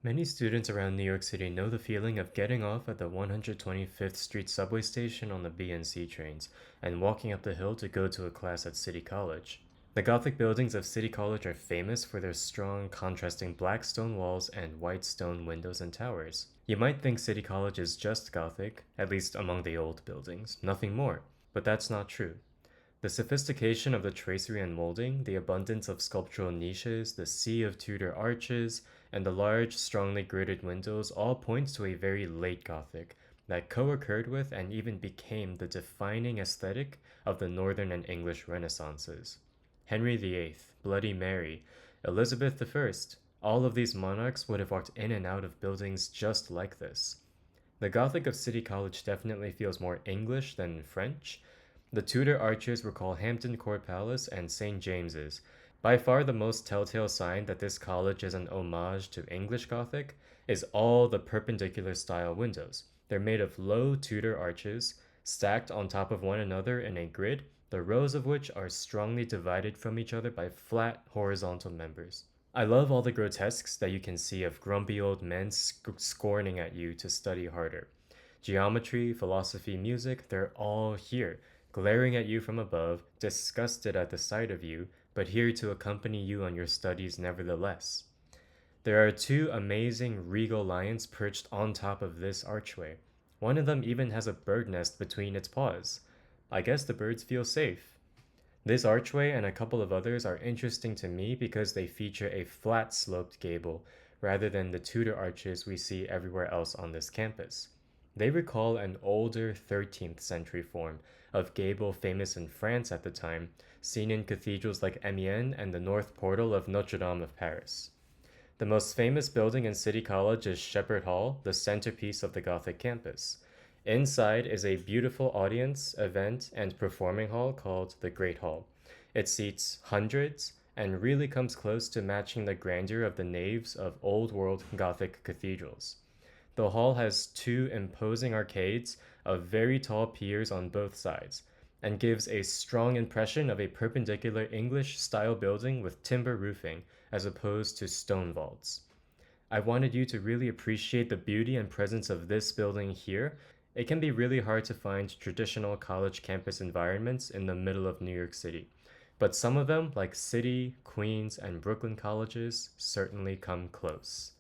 Many students around New York City know the feeling of getting off at the 125th Street subway station on the B and C trains and walking up the hill to go to a class at City College. The Gothic buildings of City College are famous for their strong, contrasting black stone walls and white stone windows and towers. You might think City College is just Gothic, at least among the old buildings, nothing more, but that's not true. The sophistication of the tracery and molding, the abundance of sculptural niches, the sea of Tudor arches, and the large, strongly gridded windows all point to a very late Gothic that co-occurred with and even became the defining aesthetic of the Northern and English Renaissances. Henry VIII, Bloody Mary, Elizabeth I, all of these monarchs would have walked in and out of buildings just like this. The Gothic of City College definitely feels more English than French. The Tudor arches recall Hampton Court Palace and St. James's. By far the most telltale sign that this college is an homage to English Gothic is all the perpendicular style windows. They're made of low Tudor arches, stacked on top of one another in a grid, the rows of which are strongly divided from each other by flat horizontal members. I love all the grotesques that you can see of grumpy old men scorning at you to study harder. Geometry, philosophy, music, they're all here, glaring at you from above, disgusted at the sight of you, but here to accompany you on your studies nevertheless. There are two amazing regal lions perched on top of this archway. One of them even has a bird nest between its paws. I guess the birds feel safe. This archway and a couple of others are interesting to me because they feature a flat sloped gable rather than the Tudor arches we see everywhere else on this campus. They recall an older 13th century form of gable famous in France at the time, seen in cathedrals like Amiens and the north portal of Notre Dame of Paris. The most famous building in City College is Shepherd Hall, the centerpiece of the Gothic campus. Inside is a beautiful audience, event, and performing hall called the Great Hall. It seats hundreds and really comes close to matching the grandeur of the naves of old world Gothic cathedrals. The hall has two imposing arcades of very tall piers on both sides, and gives a strong impression of a perpendicular English style building with timber roofing as opposed to stone vaults. I wanted you to really appreciate the beauty and presence of this building here. It can be really hard to find traditional college campus environments in the middle of New York City, but some of them, like City, Queens, and Brooklyn colleges, certainly come close.